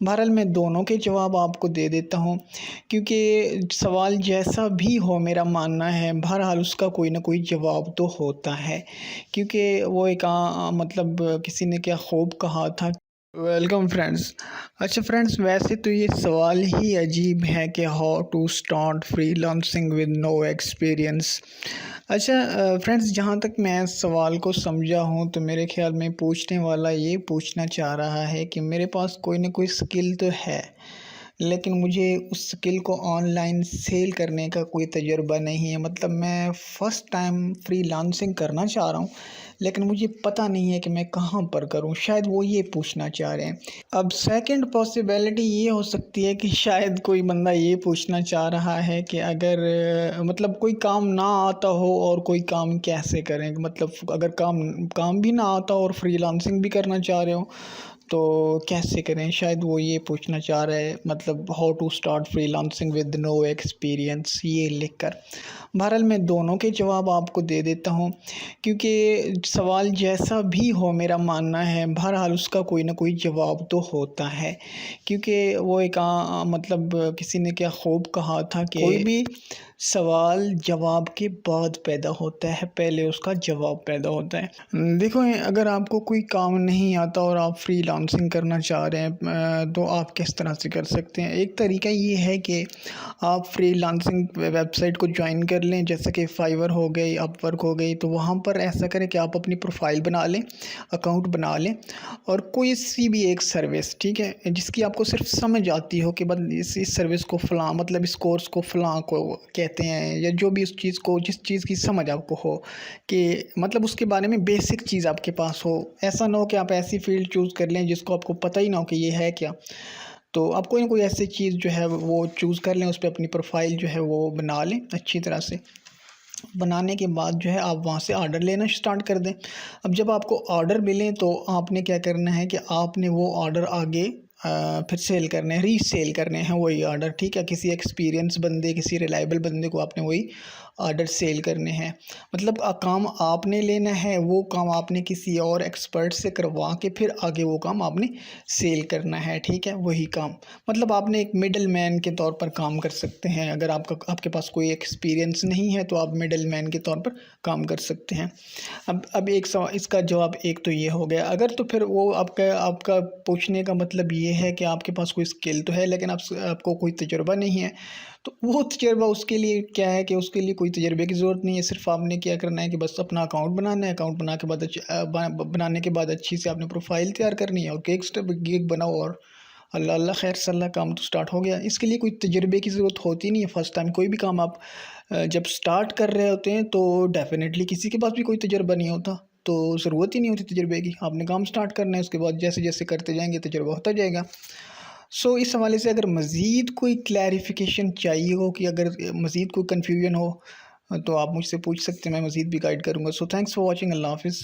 बहरहाल मैं दोनों के जवाब आपको दे देता हूँ, क्योंकि सवाल जैसा भी हो मेरा मानना है बहरहाल उसका कोई ना कोई जवाब तो होता है। क्योंकि वो एक मतलब किसी ने क्या खूब कहा था। Welcome friends. अच्छा फ्रेंड्स, वैसे तो ये सवाल ही अजीब है कि how to start freelancing with no experience. अच्छा फ्रेंड्स, जहाँ तक मैं सवाल को समझा हूँ तो मेरे ख्याल में पूछने वाला ये पूछना चाह रहा है कि मेरे पास कोई ना कोई स्किल तो है, लेकिन मुझे उस स्किल को ऑनलाइन सेल करने का कोई तजुर्बा नहीं है। मतलब मैं फ़र्स्ट टाइम फ्रीलांसिंग करना चाह रहा हूँ, लेकिन मुझे पता नहीं है कि मैं कहाँ पर करूँ। शायद वो ये पूछना चाह रहे हैं। अब सेकंड पॉसिबिलिटी ये हो सकती है कि शायद कोई बंदा ये पूछना चाह रहा है कि अगर मतलब कोई काम ना आता हो और कोई काम कैसे करें? मतलब अगर काम काम भी ना आता हो और फ्रीलांसिंग भी करना चाह रहे हो तो कैसे करें? शायद वो ये पूछना चाह रहे हैं, मतलब how to start freelancing with no experience, ये लिखकर। बहरहाल मैं दोनों के जवाब आपको दे देता हूँ, क्योंकि सवाल जैसा भी हो मेरा मानना है बहरहाल उसका कोई ना कोई जवाब तो होता है। क्योंकि वो एक मतलब किसी ने क्या खूब कहा था कि कोई भी सवाल जवाब के बाद पैदा होता है, पहले उसका जवाब पैदा होता है। देखो, अगर आपको कोई काम नहीं आता और आप फ्रीलांसिंग करना चाह रहे हैं तो आप किस तरह से कर सकते हैं? एक तरीका ये है कि आप फ्रीलांसिंग वेबसाइट को ज्वाइन कर लें, जैसे कि फाइवर हो गई, अपवर्क हो गई। तो वहाँ पर ऐसा करें कि आप अपनी प्रोफाइल बना लें, अकाउंट बना लें, और कोई सी भी एक सर्विस, ठीक है, जिसकी आपको सिर्फ समझ आती हो कि बस इस सर्विस को फ़लाँ, मतलब इस कोर्स को फ़लाँ को कहते हैं, या जो भी उस चीज़ को, जिस चीज़ की समझ आपको हो कि मतलब उसके बारे में बेसिक चीज़ आपके पास हो। ऐसा ना हो कि आप ऐसी फ़ील्ड चूज़ कर लें जिसको आपको पता ही ना हो कि ये है क्या। तो आप कोई ना कोई ऐसी चीज़ जो है वो चूज़ कर लें, उस पे अपनी प्रोफ़ाइल जो है वो बना लें अच्छी तरह से। बनाने के बाद जो है आप वहाँ से ऑर्डर लेना स्टार्ट कर दें। अब जब आपको ऑर्डर मिलें तो आपने क्या करना है कि आपने वो ऑर्डर आगे फिर सेल करने हैं, रीसेल करने हैं वही ऑर्डर, ठीक है? किसी एक्सपीरियंस बंदे, किसी रिलायबल बंदे को आपने वही ऑर्डर सेल करने हैं। मतलब काम आपने लेना है, वो काम आपने किसी और एक्सपर्ट से करवा के फिर आगे वो काम आपने सेल करना है, ठीक है? वही काम, मतलब आपने एक मिडल मैन के तौर पर काम कर सकते हैं। अगर आपके पास कोई एक्सपीरियंस नहीं है तो आप मिडल मैन के तौर पर काम कर सकते हैं। अब एक सवा इसका जवाब एक तो ये हो गया। अगर तो फिर वो आपका आपका पूछने का मतलब ये है कि आपके पास कोई स्किल तो है, लेकिन आपको कोई तजुर्बा नहीं है। तो वो तजुर्बा उसके लिए क्या है कि उसके लिए कोई तजुर्बे की ज़रूरत नहीं है। सिर्फ़ आपने क्या करना है कि बस अपना अकाउंट बनाना है। अकाउंट बना के बाद बनाने के बाद अच्छी से आपने प्रोफ़ाइल तैयार करनी है, और गिग बनाओ, और अल्लाह अल्लाह खैर सल्ला, काम तो स्टार्ट हो गया। इसके लिए कोई तजुर्बे की ज़रूरत होती नहीं है। फ़र्स्ट टाइम कोई भी काम आप जब स्टार्ट कर रहे होते हैं तो डेफ़िनेटली किसी के पास भी कोई तजुर्बा नहीं होता, तो ज़रूरत ही नहीं होती तजुर्बे की। आपने काम स्टार्ट करना है, उसके बाद जैसे-जैसे करते जाएँगे तजुर्बा होता जाएगा। सो इस हवाले से अगर मज़ीद कोई क्लैरिफ़िकेशन चाहिए हो, कि अगर मज़ीद कोई कन्फ्यूजन हो तो आप मुझसे पूछ सकते हैं, मैं मज़ीद भी गाइड करूँगा। So thanks for watching. अल्लाह हाफ़िज़।